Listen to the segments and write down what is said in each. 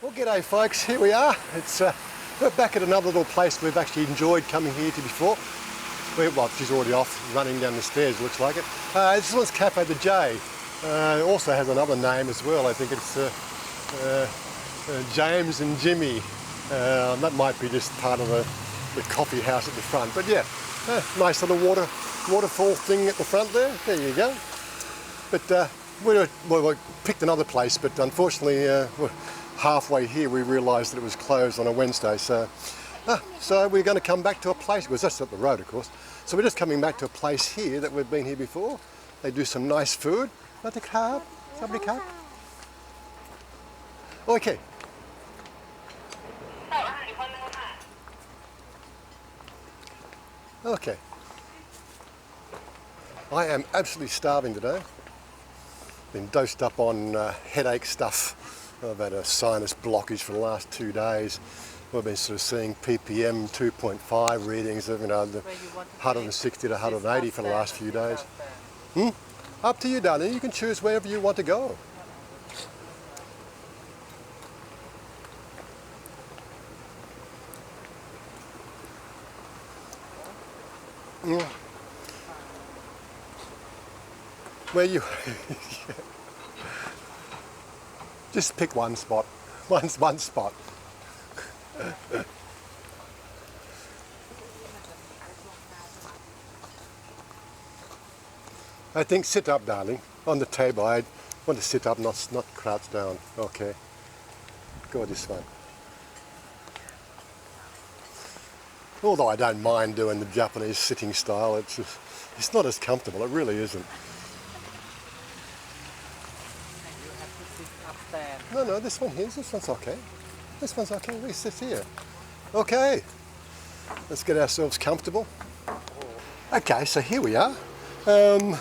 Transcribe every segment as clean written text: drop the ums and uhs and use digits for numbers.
Well, g'day folks, here we are. We're back at another little place we've actually enjoyed coming here to before. Well, she's already off running down the stairs, looks like it. This one's CafeTheJ. Also has another name as well. I think it's James and Jimmy. That might be just part of the coffee house at the front. But yeah, nice little waterfall thing at the front there. There you go. But we picked another place, but unfortunately, we're halfway here we realised that it was closed on a Wednesday. So we're going to come back to a place, because that's up the road, of course. So we're just coming back to a place here that we've been here before. They do some nice food. What cup? Somebody cup? Okay. Okay. I am absolutely starving today. Been dosed up on headache stuff. I've had a sinus blockage for the last 2 days. We've been sort of seeing ppm 2.5 readings of, the 160 to 180 for the last few days. Up to you, darling. You can choose wherever you want to go. Where you... Just pick one spot. One spot. I think sit up, darling, on the table. I want to sit up, not crouch down. Okay. Go this one. Although I don't mind doing the Japanese sitting style, it's not as comfortable. It really isn't. No, this one here. This one's okay. This one's okay. We sit here. Okay. Let's get ourselves comfortable. Okay, so here we are. A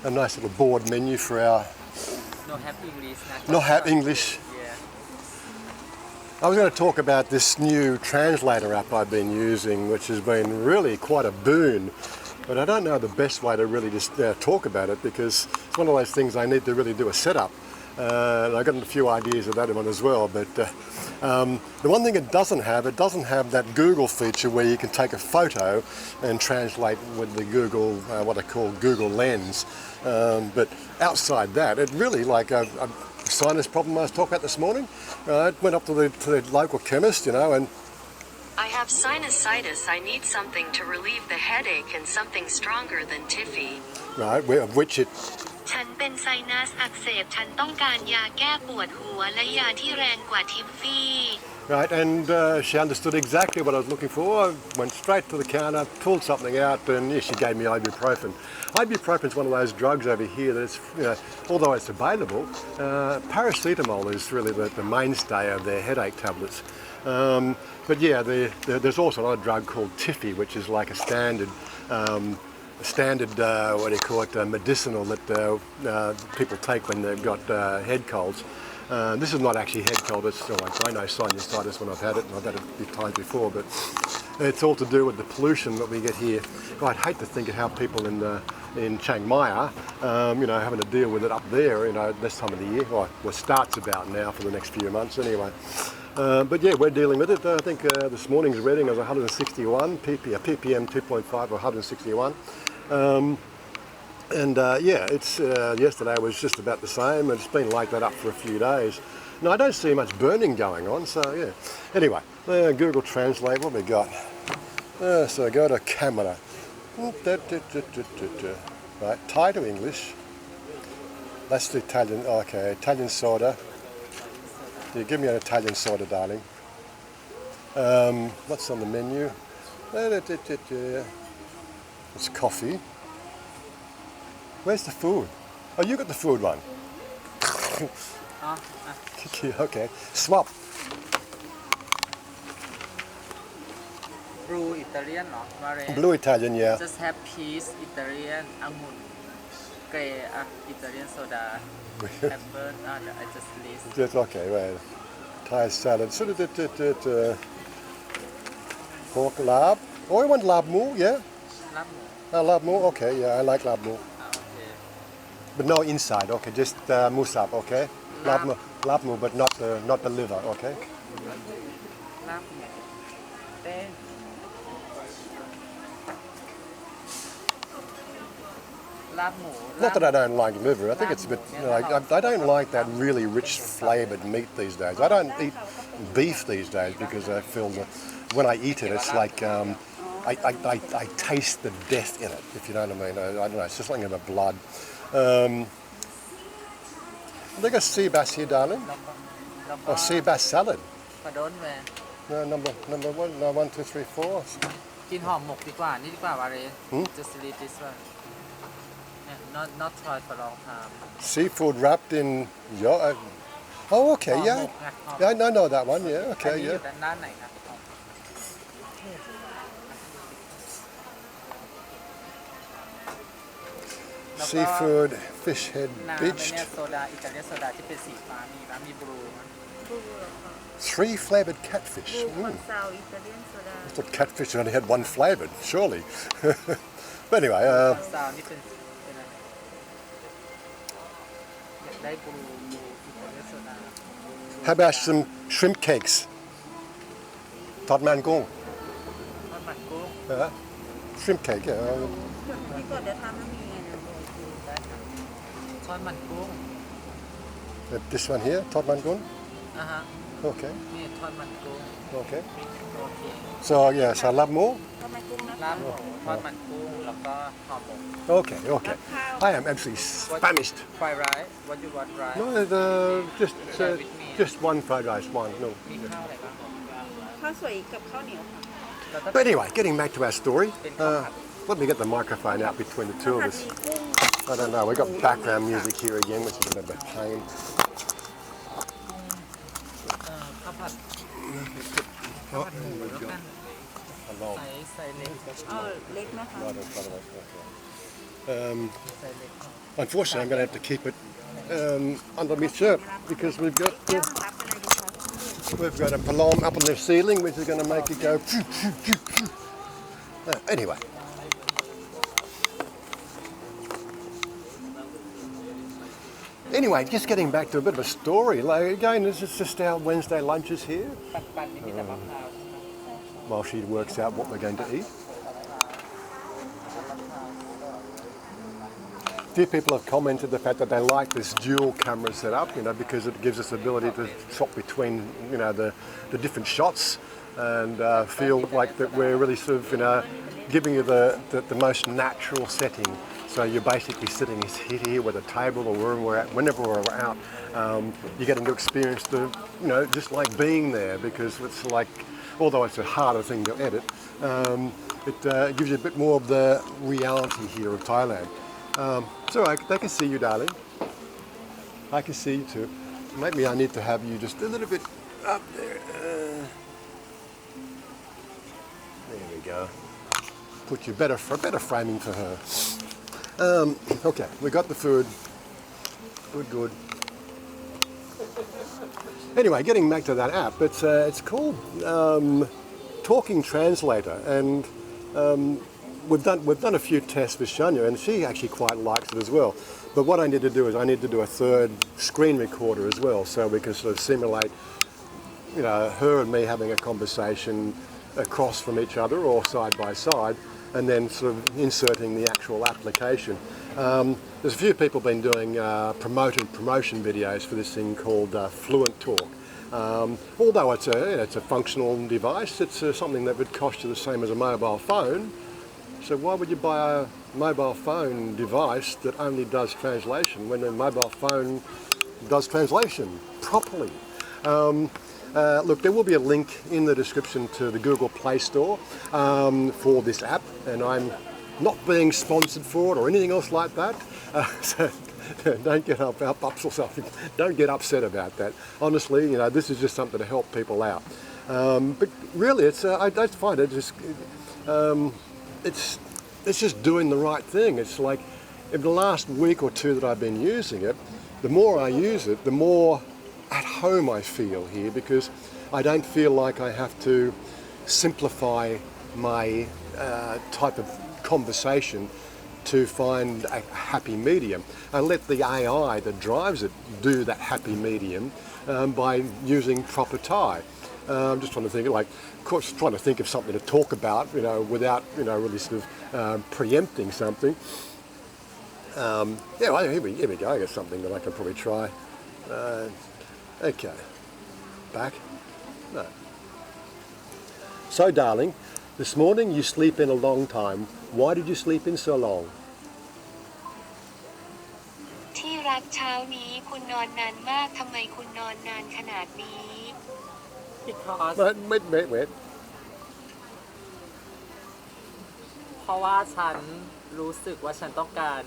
nice little board menu for our... No have English. Not have English. Yeah. I was going to talk about this new Translator app I've been using, which has been really quite a boon. But I don't know the best way to really just talk about it, because it's one of those things I need to really do a setup. I've got a few ideas of that one as well, but the one thing it doesn't have that Google feature where you can take a photo and translate with the Google, what I call Google Lens. But outside that, it really, like a sinus problem I was talking about this morning, went up to the local chemist, and I have sinusitis. I need something to relieve the headache and something stronger than Tiffy. Right, of which it... ฉันเป็นไซนัสอักเสบฉันต้องการยาแก้ปวดหัวและยาที่แรงกว่าทิฟฟี่ Right, and she understood exactly what I was looking for. I went straight to the counter, pulled something out, and yeah, she gave me ibuprofen. Ibuprofen is one of those drugs over here that, although it's available, paracetamol is really the mainstay of their headache tablets. But yeah, there's also another drug called Tiffy, which is like a standard, what do you call it, medicinal that people take when they've got head colds. This is not actually head cold, it's like I know sinusitis when I've had it, and I've had it a few times before, but it's all to do with the pollution that we get here. I'd hate to think of how people in Chiang Mai are, having to deal with it up there, this time of the year. Well, it starts about now for the next few months anyway. But yeah, we're dealing with it. I think this morning's reading was 161, ppm 2.5 or 161. Yeah, it's yesterday was just about the same, and it's been like that up for a few days. Now, I don't see much burning going on, so yeah. Anyway, Google Translate, what we got? So go to camera. Right, Thai to English. That's the Italian, okay, Italian soda. Yeah, give me an Italian soda, darling. What's on the menu? It's coffee. Where's the food? Oh, you got the food one. Okay, swap. Blue Italian, no? Blue Italian, yeah. Just have peach Italian, angun, grey Italian soda, apple, I just list. Just okay, right. Thai salad. Pork lab. Oh, I want lab mu, yeah. Lab mu. Lab mu, okay, yeah, I like lab mu. Okay. But no inside, okay, just musab, okay? Lab mu. lap mu, but not the liver. Okay. ลาบหมูเต้น ลาบหมู Not that I don't like liver. I think it's a bit. I don't like that really rich flavoured meat these days. I don't eat beef these days because I feel that when I eat it, it's like I taste the death in it. If you know what I mean. I don't know. It's just something in the blood. They got sea bass here, darling. แล้วก็ Or sea bass salad. ปลาโดนแหวน No, number one. No, 1, 2, 3, 4. กินหอมหมกดีกว่า นี่ดีกว่าวาเร just leave this one not try for long time Seafood wrapped in oh, okay, yeah. หอมหมกไงหอม Yeah, I know that one. Yeah, อัน okay, นี้อยู่ yeah. ด้านไหนครับ แล้วก็ Seafood, fish head น้ำ beached. เนี่ยโซดาอิตาเลียนโซดาที่เป็นสีฟ้ามีนะมีบลู 3 flavoured catfish. วันเสาร์อิตาเลียนโซดา I thought catfish only had 1 flavoured, surely. But anyway, ซาวนี่เป็นอะไรอยากได้บลูอิตาเลียนโซดา how about some shrimp cakes? Thot man gong. ทอดมันกุ้ง Shrimp cake, yeah. พี่ก็เดี๋ยวทำให้มีไงเนี่ย ได้ครับทอดมันกุ้ง This one here, Thot man gong. อ่ะฮะ Okay, นี่ทอดมันกุ้ง okay. โอเค So, yes, I love more. ทำไมกุ้งนะ ลาบหมูทอดมันกุ้งแล้วก็ห่อหมก Okay, okay. I am absolutely famished. fried rice what you want rice No, just one fried rice, one, no. มีข้าวอะไรบ้าง ข้าวสวยกับข้าวเหนียวค่ะ แล้วก็ But anyway, getting back to our story, Been covered. let me get the microphone out between the two of ผัด us. หมี่กุ้ง I don't know, we've got background music here again, which is a bit of a pain. ข้าวผัดข้าวผัดหมูแล้วกัน Hello. ใส่เล็ก เอาเล็กนะคะ ใส่เล็ก Unfortunately, I'm going to have to keep it under my shirt because we've got แก้วรับไปเลยดีคะ we've got a palom up on the ceiling, which is going to make it go. Anyway. Anyway, just getting back to a bit of a story. Like, again, this is just our Wednesday lunches here ปั่นๆนี่มีแต่มะพร้าวใช่ไหม while she works out what we're going to eat. A few people have commented the fact that they like this dual camera setup, because it gives us the ability to swap between, the different shots and feel like that we're really sort of, giving you the most natural setting. So you're basically sitting here with a table or whenever we're out, you're getting to experience just like being there, because it's like, although it's a harder thing to edit, it gives you a bit more of the reality here of Thailand. So they can see you, darling. I can see you too. Maybe I need to have you just a little bit up there. There we go. Put you better framing for her. Okay, we got the food. Good. Anyway, getting back to that app, it's called Talking Translator, and we've done a few tests with Chanya, and she actually quite likes it as well. But what I need to do is I need to do a third screen recorder as well, so we can sort of simulate, her and me having a conversation across from each other or side by side, and then sort of inserting the actual application. There's a few people been doing promotion videos for this thing called Fluent Talk. Although it's a functional device, it's something that would cost you the same as a mobile phone. So why would you buy a mobile phone device that only does translation when a mobile phone does translation properly? Look, there will be a link in the description to the Google Play Store for this app, and I'm not being sponsored for it or anything else like that. So don't get don't get upset about that. Honestly, this is just something to help people out. But really, I don't find it just. It's just doing the right thing. It's like in the last week or two that I've been using it, the more I use it, the more at home I feel here, because I don't feel like I have to simplify my type of conversation to find a happy medium. I let the AI that drives it do that happy medium, by using proper Thai. I'm just trying to think, like, of course, trying to think of something to talk about, without, really sort of preempting something. Yeah, well, here we go. I got something that I can probably try. Okay, back. No. So, darling, this morning you sleep in a long time. Why did you sleep in so long? ที่รักเช้านี้คุณนอนนานมากทำไมคุณนอนนานขนาดนี้ because Wait. เพราะว่าฉันรู้สึกว่าฉันต้องการ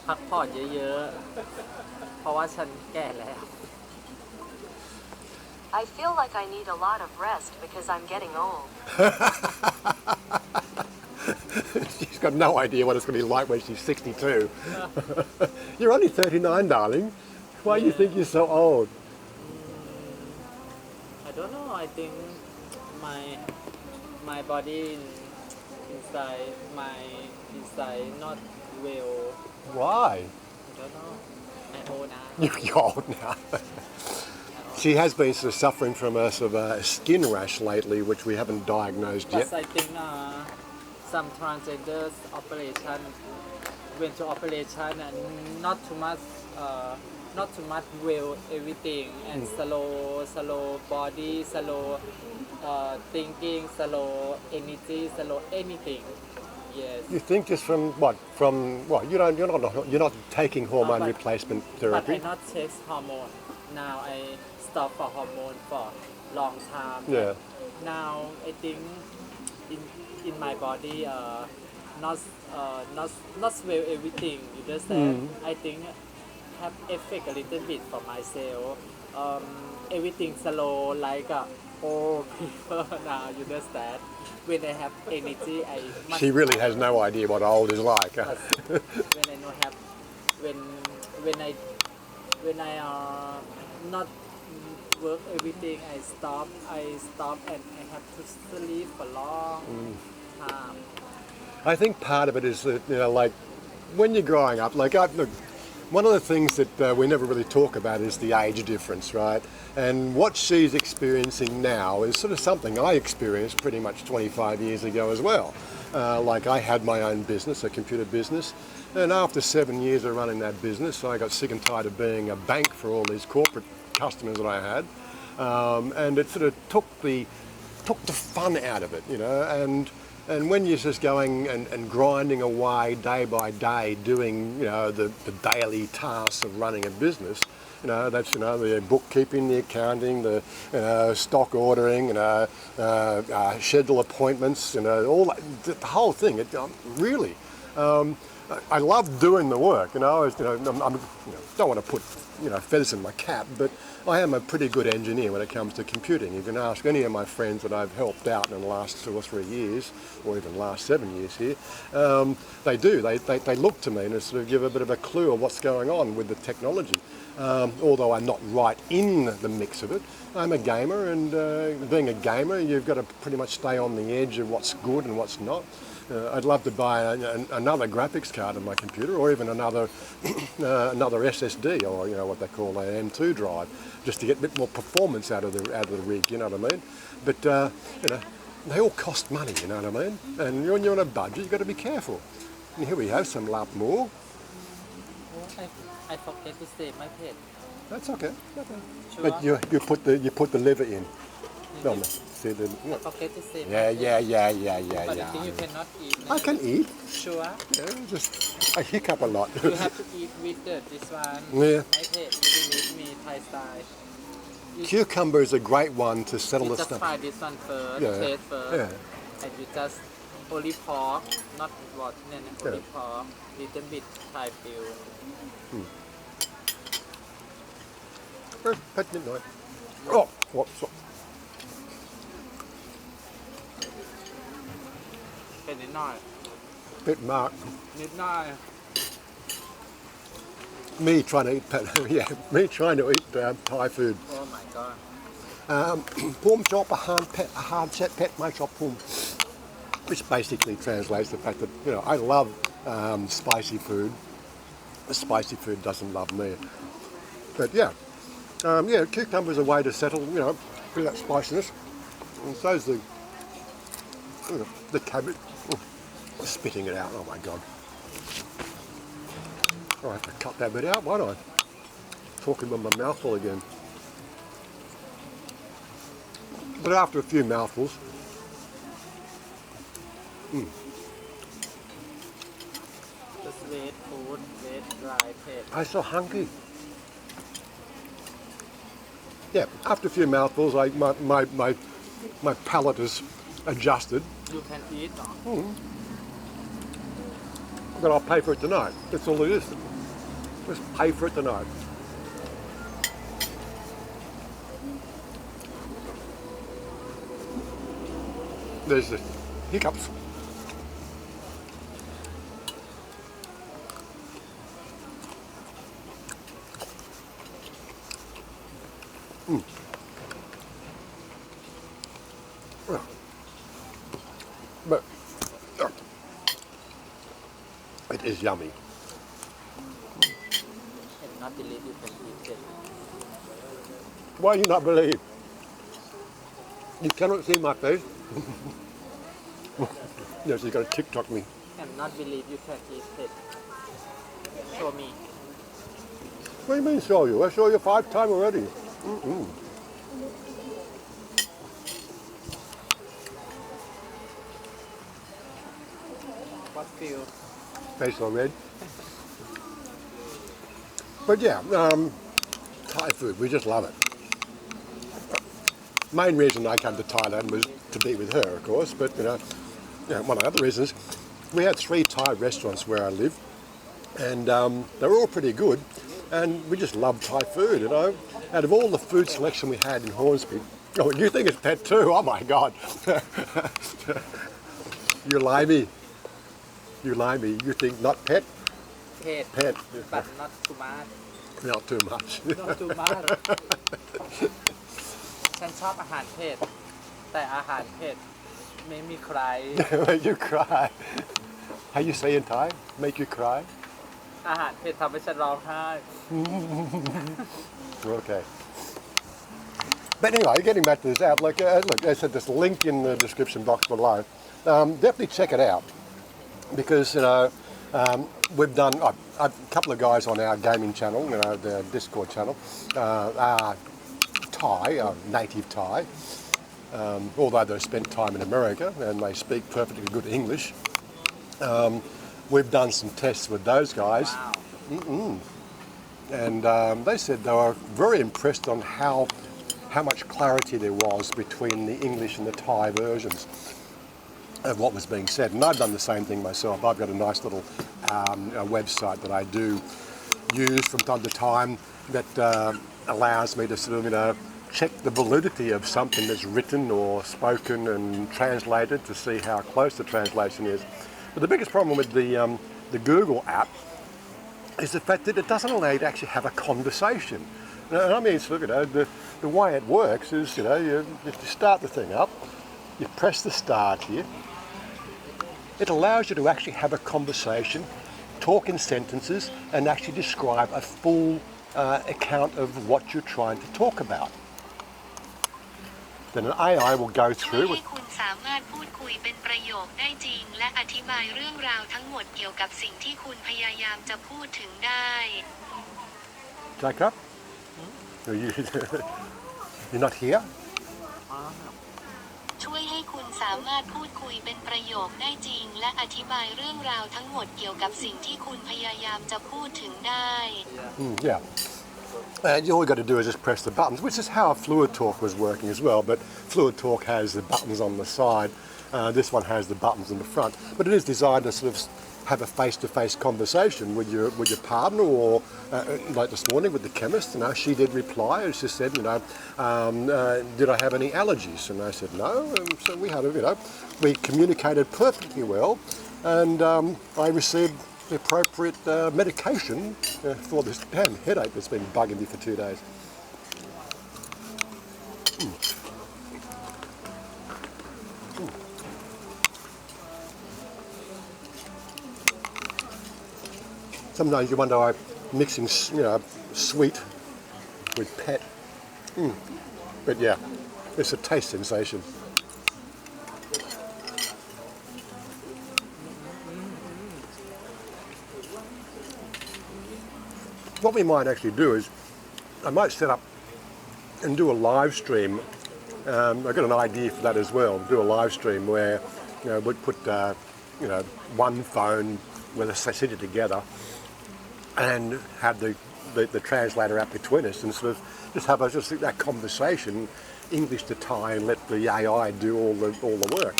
พักผ่อนเยอะๆ เพราะว่าฉันแก่แล้ว I feel like I need a lot of rest because I'm getting old. She's got no idea what it's going to be like when she's 62. You're only 39, darling. Why do you think you're so old? I don't know. I think my body inside not well. Why? I don't know. I'm old now. You're old now. She has been sort of suffering from a sort of a skin rash lately, which we haven't diagnosed yet. But I think some transgenders operation went to operation and not too much well everything and slow body, slow thinking, slow energy, slow anything. Yes. You think just from what? You're not taking hormone replacement But therapy. I not take hormone. Now I stop for hormone for long time. Yeah. Now I think in my body not well everything. You understand? I think have effect a little bit for myself. Everything slow like old people now. You understand? When I have energy, I must. She really has no idea what old is like. Huh? When I not have when I not work everything, I stop and I have to sleep for long time. I think part of it is that, like when you're growing up, look, one of the things that we never really talk about is the age difference, right? And what she's experiencing now is sort of something I experienced pretty much 25 years ago as well. Like I had my own business, a computer business, and after 7 years of running that business, I got sick and tired of being a bank for all these corporate customers that I had, and it sort of took the fun out of it, and when you're just going and grinding away day by day doing the daily tasks of running a business, that's the bookkeeping, the accounting, the stock ordering, schedule appointments, all that, the whole thing. It really. I love doing the work, I don't want to put, feathers in my cap, but I am a pretty good engineer when it comes to computing. You can ask any of my friends that I've helped out in the last 2 or 3 years, or even last 7 years here, they do. They look to me and sort of give a bit of a clue of what's going on with the technology. Although I'm not right in the mix of it, I'm a gamer, and being a gamer, you've got to pretty much stay on the edge of what's good and what's not. I'd love to buy another graphics card on my computer, or even another SSD, or what they call an M2 drive, just to get a bit more performance out of the rig. You know what I mean? But they all cost money. You know what I mean? And when you're on a budget, you've got to be careful. And here we have some lap more. I forget to save my pet. That's okay. Sure. But you put the liver in. No, see the. I forget to save. Yeah. But I think you cannot eat. I can eat. Sure. Yeah, I hiccup a lot. You have to eat with this one. Yeah. My pet, believe me, Thai style. Cucumber is a great one to settle You the just stuff. try this one first, Yeah. taste first, Yeah. and you just only pork, not what, only Yeah. pork, little bit Thai feel. เผ็ดนิดหน่อย Oh, whoops. เป็นนิดหน่อย เผ็ดมาก นิดหน่อย Me trying to eat me trying to eat Thai food. Oh my god ผมชอบอาหารเช็ดเผ็ดไม่ชอบพุ่ม which basically translates the fact that I love spicy food. Spicy food doesn't love me. But yeah, Yeah, cucumber's a way to settle, you know, bring that spiciness. And so's the cabbage. Oh, spitting it out, oh my God. I have to cut that bit out, won't I? Talking with my mouth full again. But after a few mouthfuls, Just wait food, wait dry, ผ็ด I'm so hungry. Yeah, after a few mouthfuls, my palate is adjusted. You can eat เนาะ But I'll pay for it tonight. That's all it is. Just pay for it tonight. There's the hiccups. But it is yummy. Cannot believe you can eat it. Why you not believe? You cannot see my face. Yes, you got to TikTok me. Cannot believe you can eat it. Show me. What do you mean show you? I show you 5 times already. What feel? Face all red. But yeah, Thai food, we just love it. Main reason I came to Thailand was to be with her, of course, but you know, one of the other reasons, we had 3 Thai restaurants where I live, and they were all pretty good, and we just love Thai food, you know. Out of all the food selection we had in Hornsby, oh, you think it's pet too? Oh my God. You lie me. You lie me. You think not pet? เผ็ด Pet. but not too much Not too much. not too much ฉันชอบอาหารเผ็ดแต่อาหารเผ็ดไม่มีใคร Make you cry. How you say in Thai? Make you cry? อาหารเผ็ดทำให้ฉันร้องไห้ Okay. But anyway, getting back to this app, like look, I said, this link in the description box below. Definitely check it out because you know we've done a couple of guys on our gaming channel, you know, the Discord channel, are Thai, native Thai. Although they spent time in America and they speak perfectly good English. We've done some tests with those guys. Wow. And they said they were very impressed on how much clarity there was between the English and the Thai versions of what was being said. And I've done the same thing myself. I've got a nice little a website that I do use from time to time that allows me to sort of, you know, check the validity of something that's written or spoken and translated to see how close the translation is. But the biggest problem with the Google app is the fact that it doesn't allow you to actually have a conversation. And I mean, look, you know, the way it works is, you know, you start the thing up, you press the start here. It allows you to actually have a conversation, talk in sentences, and actually describe a full account of what you're trying to talk about. Then an AI will go ช่วย through ให้ with คุณสามารถพูดคุยเป็นประโยคได้จริงและอธิบายเรื่องราวทั้งหมดเกี่ยวกับสิ่งที่คุณพยายามจะพูดถึงได้ Jacob? You're not here? ช่วยให้คุณสามารถพูดคุยเป็นประโยคได้จริงและอธิบายเรื่องราวทั้งหมดเกี่ยวกับสิ่งที่คุณพยายามจะพูดถึงได้ Yeah. And all you got to do is just press the buttons, which is how Fluid Talk was working as well. But Fluid Talk has the buttons on the side. This one has the buttons in the front. But it is designed to sort of have a face-to-face conversation with your partner, or like this morning with the chemist. You know, she did reply. She said, you know, did I have any allergies? And I said no. And so we had, you know, we communicated perfectly well, and I received the appropriate medication for this damn headache that's been bugging me for 2 days. Sometimes you wonder why mixing, you know, sweet with pet But yeah, it's a taste sensation. What we might actually do is, I might set up and do a live stream. I've got an idea for that as well. Do a live stream where, we'd put, one phone with us sit together and have the translator app between us and sort of just have that conversation, English to Thai, and let the AI do all the work.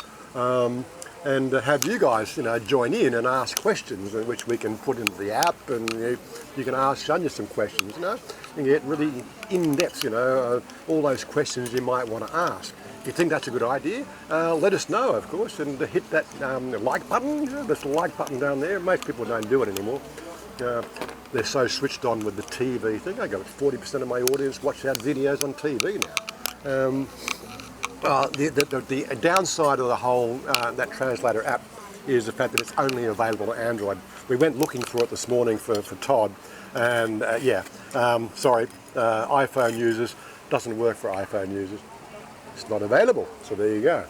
And have you guys, join in and ask questions, which we can put into the app, and you can ask Chanya some questions, and get really in-depth, all those questions you might want to ask. If you think that's a good idea, let us know, of course, and hit that like button. There's the like button down there. Most people don't do it anymore. They're so switched on with the TV thing. I got 40% of my audience watch our videos on TV now. The downside of the whole that translator app is the fact that it's only available on Android. We went looking for it this morning for Todd, and sorry, iPhone users, doesn't work for iPhone users. It's not available, so there you go.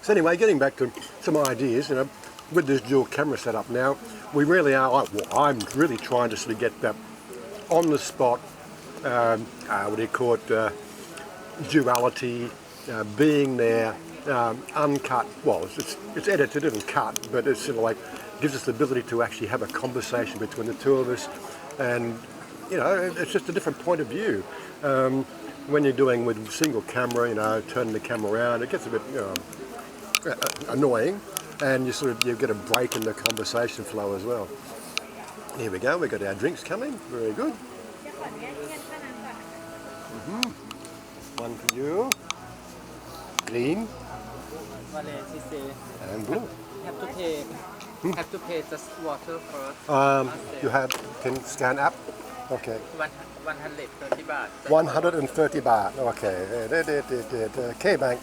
So anyway, getting back to some ideas, with this dual camera setup now, we really are, I'm really trying to sort of get that on the spot, what do you call it, duality, being there, uncut, well, it's edited and cut, but it's sort of like, gives us the ability to actually have a conversation between the two of us, and, it's just a different point of view. When you're doing with single camera, turning the camera around, it gets a bit, annoying, and you get a break in the conversation flow as well. Here we go, we've got our drinks coming, very good. One for you, green and blue. Have to pay just water first. You can scan app, okay. 130 baht. 130 baht, okay. K-Bank.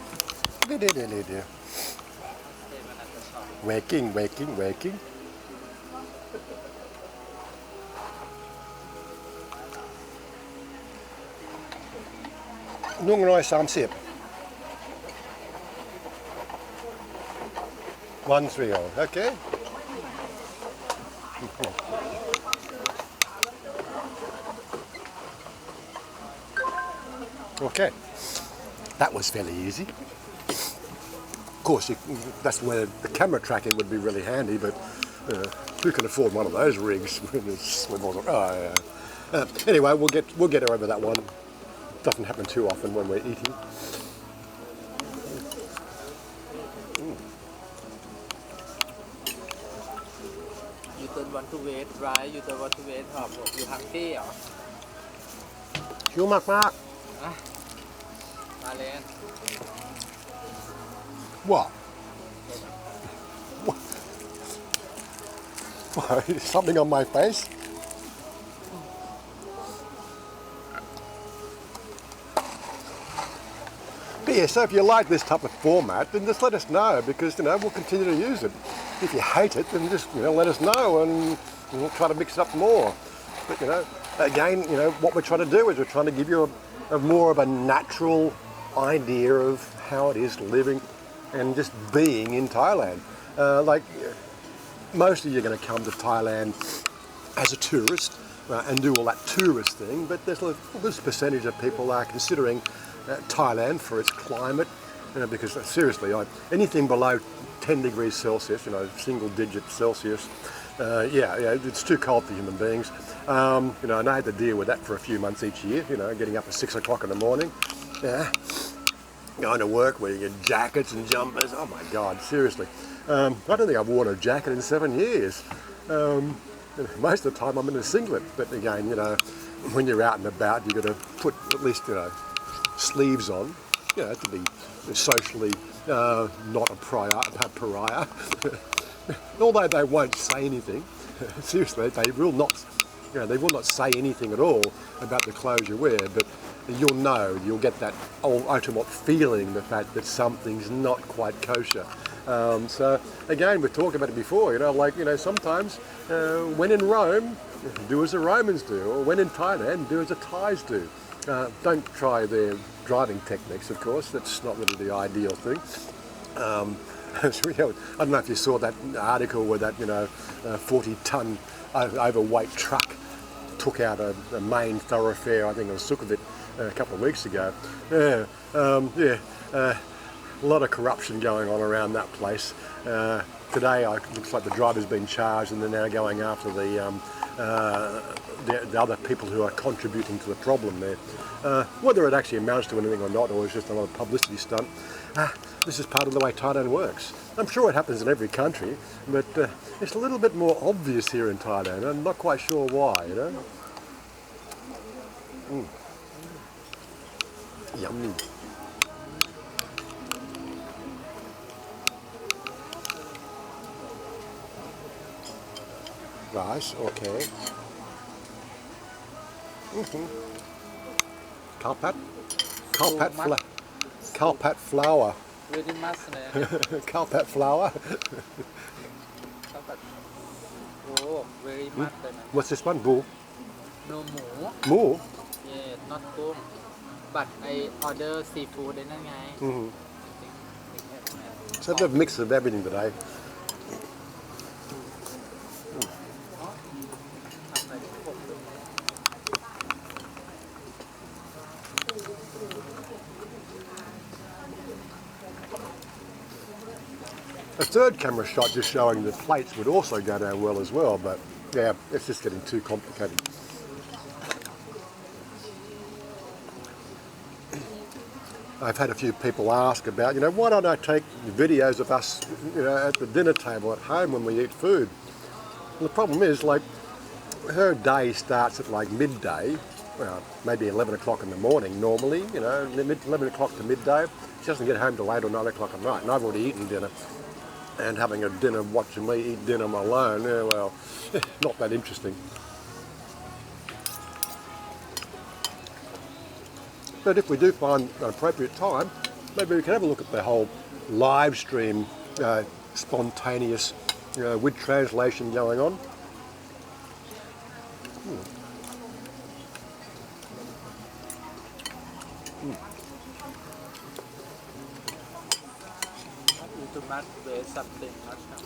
Waking. 130 130, okay. Okay, that was fairly easy. Of course, that's where the camera tracking would be really handy, but who can afford one of those rigs? Anyway, we'll get over that one. Doesn't happen too often when we're eating. You don't want to wait, right? You don't want to wait, you hungry เหรอ หิวมาก มาเลย What? Something on my face? But yeah, so if you like this type of format, then just let us know, because we'll continue to use it. If you hate it, then just let us know, and we'll try to mix it up more. But again, what we're trying to do is we're trying to give you a more of a natural idea of how it is living and just being in Thailand. Like most of you are going to come to Thailand as a tourist and do all that tourist thing, but there's a good percentage of people are considering Thailand for its climate, because seriously, anything below 10 degrees Celsius, single digit Celsius, it's too cold for human beings. And I had to deal with that for a few months each year, getting up at 6 o'clock in the morning, going to work wearing jackets and jumpers. Oh my God, seriously. I don't think I've worn a jacket in 7 years. Most of the time I'm in a singlet, but again, when you're out and about, you've got to put at least, sleeves on, to be socially not a pariah. Although they won't say anything, seriously, they will not say anything at all about the clothes you wear. But you'll know, you'll get that ultimate feeling, the fact that something's not quite kosher. So again, we've talked about it before, sometimes when in Rome, do as the Romans do, or when in Thailand, do as the Thais do. Don't try their driving techniques, of course, that's not really the ideal thing. I don't know if you saw that article where that 40-ton overweight truck took out a main thoroughfare, I think it was Sukhumvit, a couple of weeks ago. A lot of corruption going on around that place. Today, it looks like the driver's been charged, and they're now going after the other people who are contributing to the problem there. Whether it actually amounts to anything or not, or it's just another publicity stunt, this is part of the way Thailand works. I'm sure it happens in every country, but it's a little bit more obvious here in Thailand. I'm not quite sure why, Yummy. Rice, okay. Kalpat flour. Very much เลย Kalpat flour. ข้าวผัดโอ้ very much เลยนะ What's this one? Bull? no หมู Moo? yeah not กุ้ง but I order seafood ได้นั่นไง So a bit of a mix of everything today. A third camera shot just showing the plates would also go down well as well, but yeah, it's just getting too complicated. I've had a few people ask about, why don't I take videos of us, at the dinner table at home when we eat food? Well, the problem is, her day starts at midday, well, maybe 11 o'clock in the morning normally, 11 o'clock to midday. She doesn't get home till 8 or 9 o'clock at night, and I've already eaten dinner. And having a dinner, watching me eat dinner alone, not that interesting. But if we do find an appropriate time, maybe we can have a look at the whole live stream, spontaneous, with translation going on. too much there's something not come.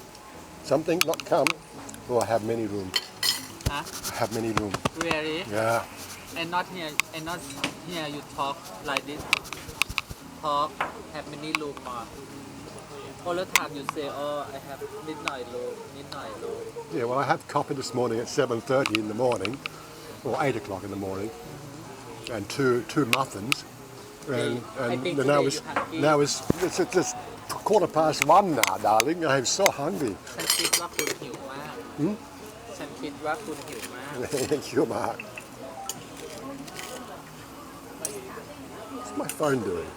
Something not come? Oh, I have many room. Huh? I have many room. Really? Yeah. And not here you talk like this. Talk, have many room more. All the time you say, oh, I have นิดหน่อย room, นิดหน่อย room. Yeah, well, I had coffee this morning at 7:30 in the morning, or 8 o'clock in the morning, and two muffins. And now it's 1:15 now, darling. I'm so hungry. ฉันคิดว่าคุณหิวมาก ฉันคิดว่าคุณหิวมาก Thank you, Mark. What's my phone doing?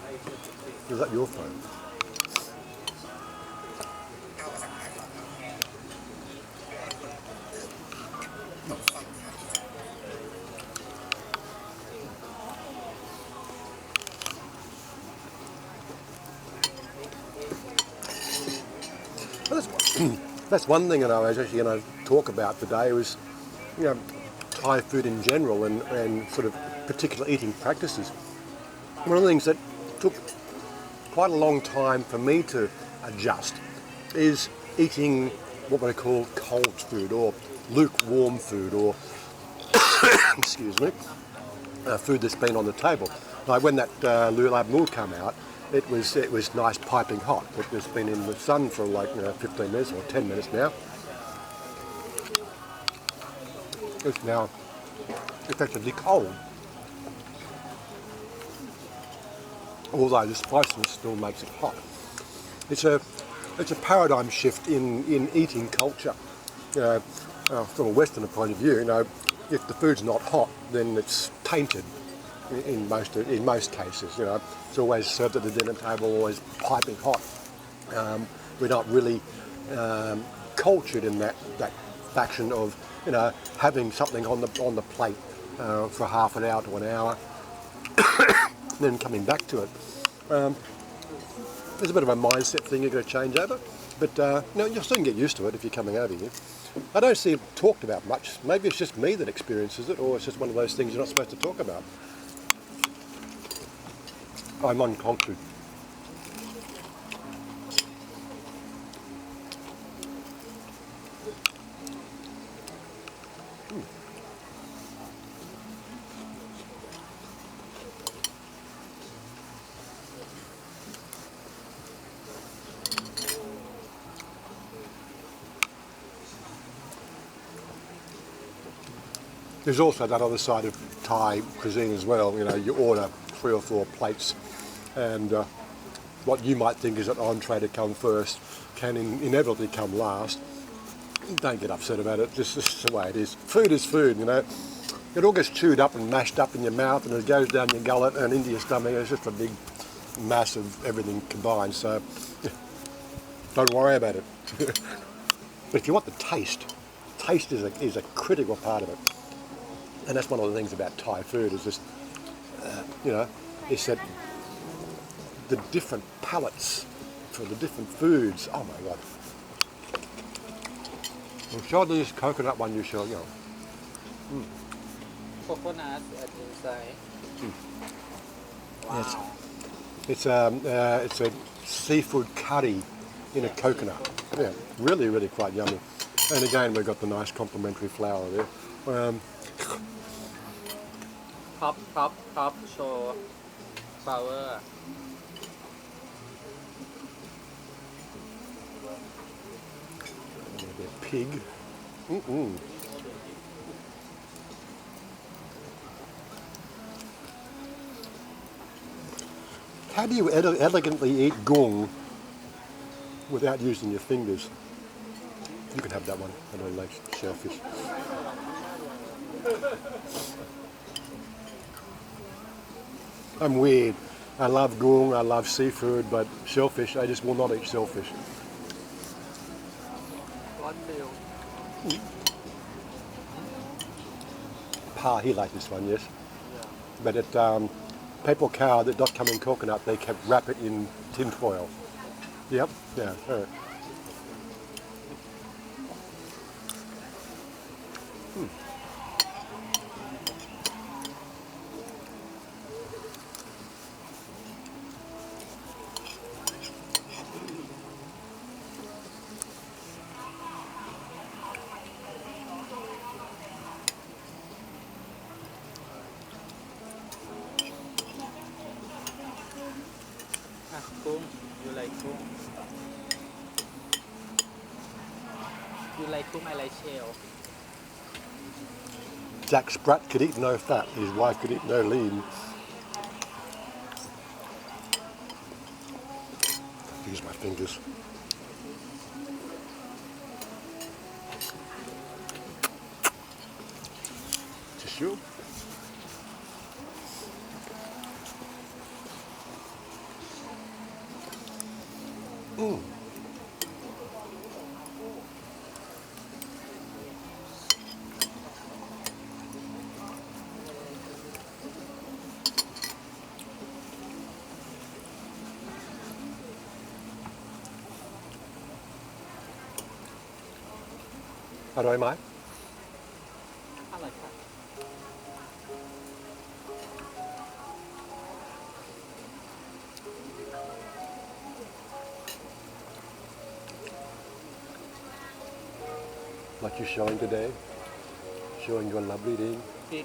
Is that your phone? That's one thing that I was actually going to talk about today was, Thai food in general and sort of particular eating practices. One of the things that took quite a long time for me to adjust is eating what we call cold food or lukewarm food or, excuse me, food that's been on the table. Like when that lulab moo came out, it was nice piping hot. It's been in the sun for 15 minutes or 10 minutes now. It's now effectively cold. Although the spiciness still makes it hot. It's a paradigm shift in eating culture. From a Westerner point of view, if the food's not hot, then it's tainted. In most cases, it's always served at the dinner table, always piping hot. We're not really cultured in that faction of having something on the plate for half an hour to an hour. then coming back to it. There's a bit of a mindset thing you've got to change over, but you'll soon get used to it if you're coming over here. I don't see it talked about much. Maybe it's just me that experiences it, or it's just one of those things you're not supposed to talk about. I'm uncultured. There's also that other side of Thai cuisine as well. You know, you order 3 or 4 plates, and what you might think is an entree to come first can inevitably come last. Don't get upset about it. This is the way it is. Food is food. You know, it all gets chewed up and mashed up in your mouth, and it goes down your gullet and into your stomach. It's just a big mass of everything combined. So don't worry about it. But if you want the taste is a critical part of it. And that's one of the things about Thai food is just, is that the different palates for the different foods. Oh my God. I'm sure this coconut one you show, Coconut inside. Yes. It's a seafood curry in a coconut. Yeah, really, really quite yummy. And again, we've got the nice complementary flour there. Top show flour. Maybe a pig. How do you elegantly eat gung without using your fingers? You can have that one. I don't like shellfish. I'm weird. I love gung, I love seafood, but shellfish, I just will not eat shellfish. What feel? Pa, he liked this one, yes. Yeah. But at Papal Cow that does come in coconut, they kept wrap it in tin foil. Yep, yeah. Gung, you like gung? You like gung, I like shell. Jack Sprat could eat no fat, his wife could eat no lean. Use my fingers. Tissue. How do I mind? I like that. Like you're showing today? Showing your lovely thing? Pig.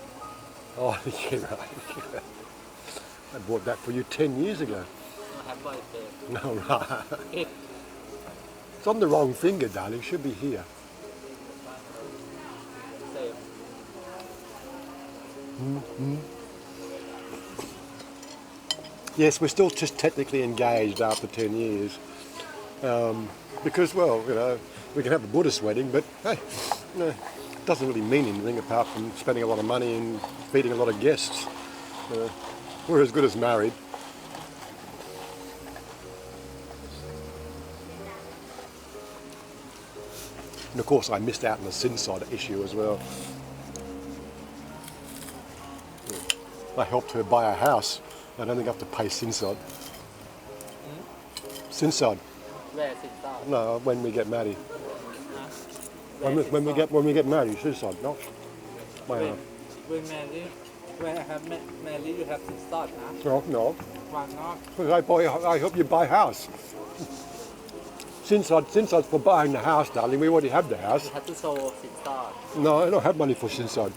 Oh, yeah, right. I bought that for you 10 years ago. I have boiled pig. No, right. Pig. It's on the wrong finger, darling. It should be here. Same. Yes, we're still just technically engaged after 10 years. Because, well, you know, we can have a Buddhist wedding, but hey, it doesn't really mean anything apart from spending a lot of money and feeding a lot of guests. We're as good as married. And of course, I missed out on the Sinsod issue as well. I helped her buy a house. I don't think I have to pay Sinsod. Sinsod. Where Sinsod? No, when we get married. Where When we get married, Sinsod. No. when married, when I have married, you have Sinsod, nah? No. Why not? Because I help you buy a house. Sinsod's for buying the house, darling. We already have the house. You have to show Sinsod. No, I don't have money for Sinsod.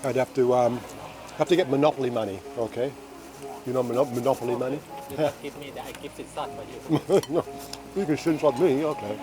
I'd have to get monopoly money, okay? You know monopoly money? You can give me that. I give Sinsod for you. No, you can Sinsod me, okay.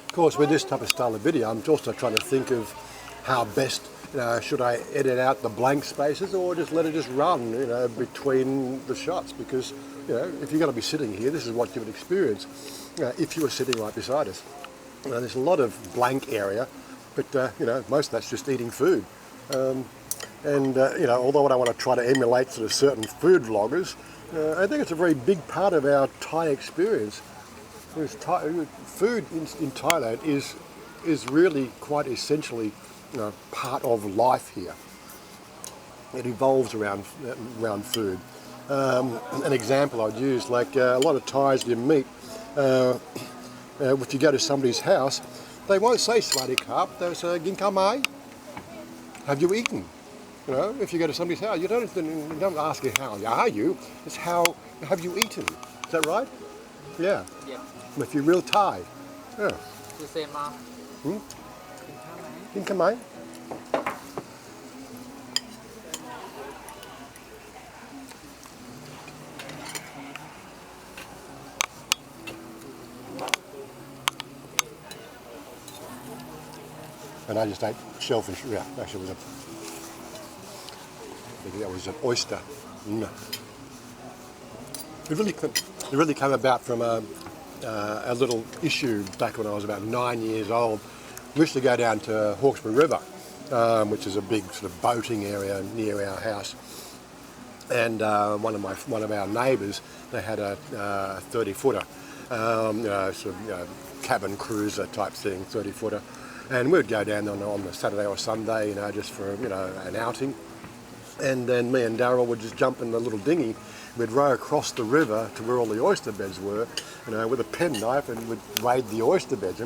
Of course, with this type of style of video, I'm also trying to think of how best, should I edit out the blank spaces or just let it just run, between the shots? Because, if you're going to be sitting here, this is what you would experience if you were sitting right beside us. There's a lot of blank area, but, most of that's just eating food. Although I want to try to emulate sort of certain food vloggers, I think it's a very big part of our Thai experience. Food in Thailand is really quite essentially part of life here. It evolves around food. An example I'd use, like a lot of Thais you meet, if you go to somebody's house, they won't say Swadee Krap, they'll say Gin Ka Mai. Have you eaten? If you go to somebody's house, you don't ask how are you, it's how have you eaten? Is that right? Yeah. Yeah. If you're real Thai. Yeah. You say, Mom. Gin Ka Mai? And I just ate shellfish. Yeah, actually that was an oyster. It really came about from a little issue back when I was about 9 years old. We used to go down to Hawkesbury River, which is a big sort of boating area near our house. And one of our neighbours, they had a 30-footer, cabin cruiser type thing, 30-footer. And we'd go down on the Saturday or Sunday, just for an outing. And then me and Daryl would just jump in the little dinghy. We'd row across the river to where all the oyster beds were, with a penknife, and we'd raid the oyster beds.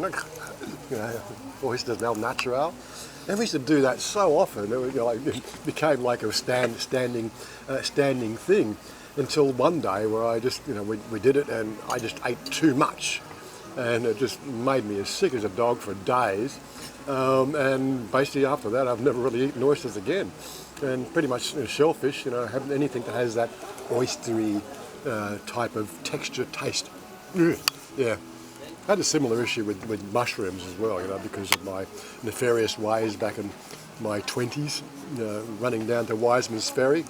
Oysters al natural. And we used to do that so often. It became like a standing thing, until one day where I just, we did it, and I just ate too much, and it just made me as sick as a dog for days. And basically after that, I've never really eaten oysters again. And pretty much shellfish, anything that has that oystery type of texture, taste. Yeah. I had a similar issue with mushrooms as well, because of my nefarious ways back in my 20s, running down to Wiseman's Ferry,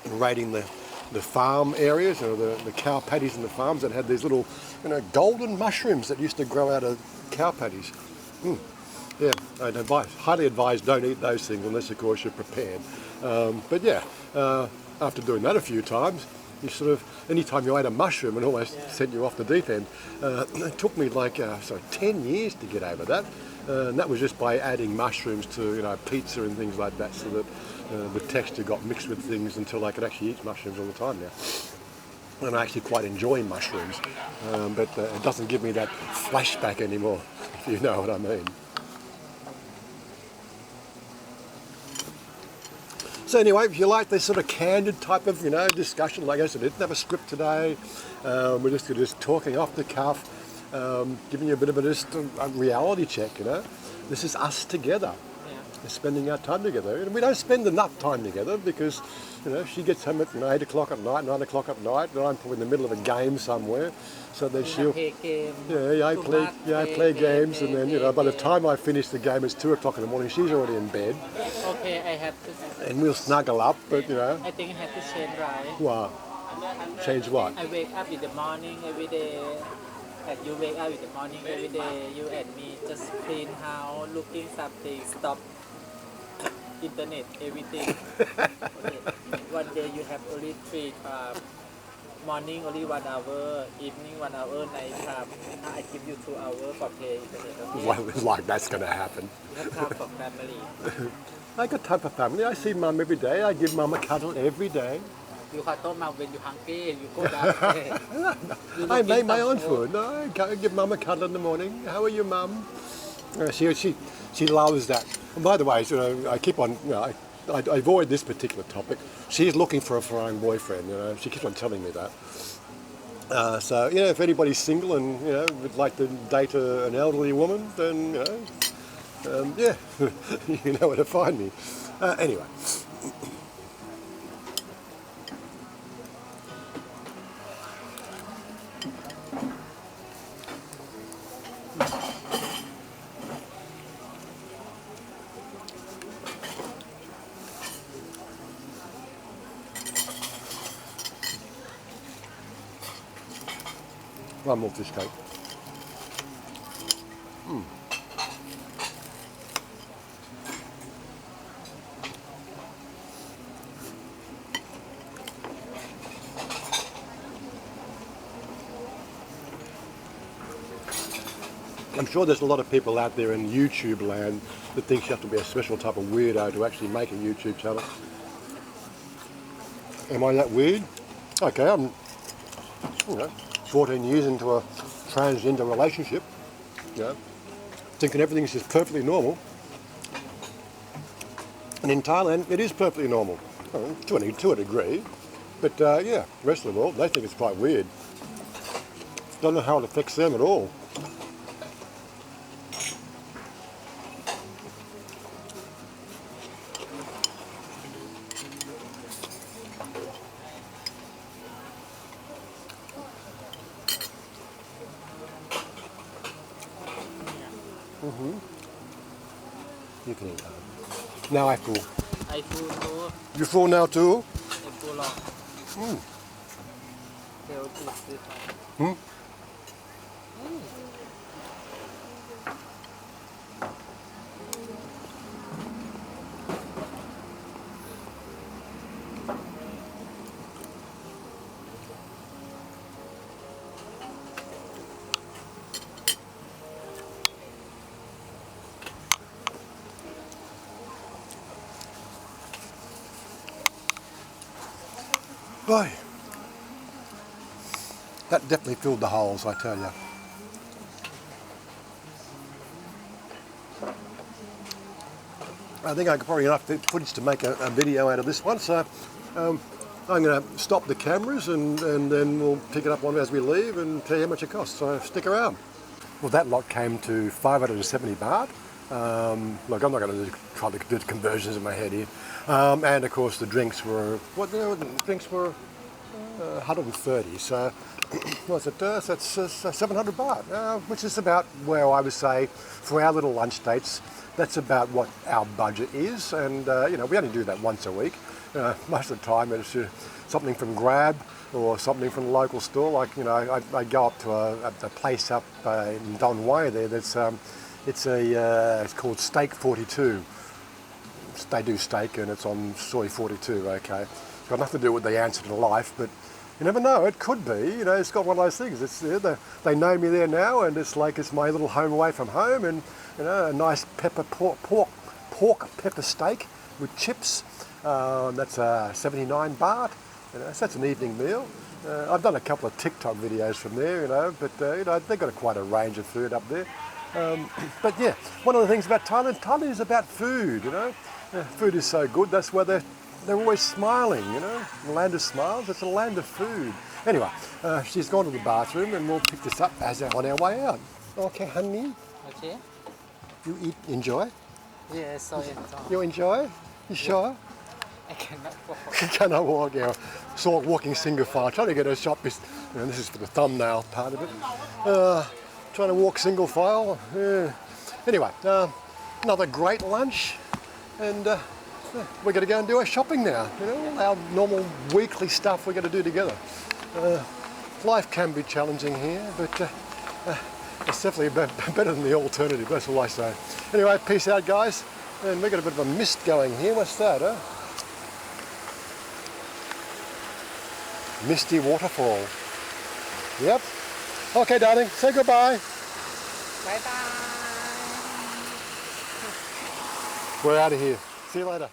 raiding the farm areas, the cow patties in the farms that had these little, golden mushrooms that used to grow out of cow patties. Yeah, I'd highly advise don't eat those things unless, of course, you're prepared. But yeah, after doing that a few times, you anytime you ate a mushroom, it almost sent you off the deep end. It took me 10 years to get over that. And that was just by adding mushrooms to, pizza and things like that, so that the texture got mixed with things until I could actually eat mushrooms all the time now. And I actually quite enjoy mushrooms, but it doesn't give me that flashback anymore, if you know what I mean. So anyway, if you like this sort of candid type of, discussion, like I said, I didn't have a script today. We're just talking off the cuff, giving you a bit of a reality check, This is us together. We're spending our time together. And we don't spend enough time together because, she gets home at 8 o'clock at night, 9 o'clock at night, and I'm probably in the middle of a game somewhere. So then she'll... play game. I play games, and then, by the time I finish the game, it's 2 o'clock in the morning, she's already in bed. Okay, I have to... And we'll snuggle up, but, I think I have to change, right? Wow. Change what? I wake up in the morning every day, and you wake up in the morning every day, you and me just clean house, looking something, stop internet, everything. Okay. One day you have only 3 morning only 1 hour, evening 1 hour, night time. I give you 2 hours for play internet. Okay? Like that's going to happen. You have time for family. I got time for family. I see mum every day. I give mum a cuddle every day. You can tell mom when you're hungry, you go downstairs. I make my own food. No, I give mum a cuddle in the morning. How are you, mum? She loves that. And by the way, I keep on, I avoid this particular topic. She's looking for a foreign boyfriend. She keeps on telling me that. So if anybody's single and would like to date an elderly woman, then you know where to find me. Anyway. One more fish cake. I'm sure there's a lot of people out there in YouTube land that think you have to be a special type of weirdo to actually make a YouTube channel. Am I that weird? Okay, I'm 14 years into a transgender relationship, thinking everything's just perfectly normal. And in Thailand, it is perfectly normal, to a degree. But the rest of the world, they think it's quite weird. Don't know how it affects them at all. You can eat that. Now I full. I full too. You full now too? I full long. Tell this one. Boy, that definitely filled the holes, I tell you. I think I could probably enough footage to make a video out of this one, so I'm going to stop the cameras and then we'll pick it up on as we leave and tell you how much it costs, so stick around. Well, that lot came to 570 baht. Look, I'm not going to try to do the conversions in my head here. And of course the drinks were, 130, so what's it, that's 700 baht, which is about where I would say for our little lunch dates, that's about what our budget is, and we only do that once a week. Most of the time it's something from Grab or something from the local store, like, I go up to a place up in Don Wai there that's, it's called Steak 42. They do steak and it's on Soy 42, okay. It's got nothing to do with the answer to life, but you never know, it could be, it's got one of those things. It's, they know me there now, and it's like it's my little home away from home, and a nice pork pepper steak with chips. That's 79 baht, so that's an evening meal. I've done a couple of TikTok videos from there, but they've got quite a range of food up there. But yeah, one of the things about Thailand is about food, Food is so good, that's why they're always smiling, you know. The land of smiles, it's a land of food. Anyway, she's gone to the bathroom and we'll pick this up as on our way out. Okay, honey, Okay. you eat, enjoy? Yes, so enjoy. You enjoy? You sure? I cannot walk. You cannot walk, yeah. So walking single file, trying to get a shot, this is for the thumbnail part of it. Trying to walk single file. Anyway, another great lunch, and we're going to go and do our shopping now. You know, our normal weekly stuff we're going to do together. Life can be challenging here, but it's definitely better than the alternative, that's all I say. Anyway, peace out, guys. And we've got a bit of a mist going here. What's that, huh? Misty waterfall. Yep. Okay, darling, say goodbye. Bye bye. We're out of here. See you later.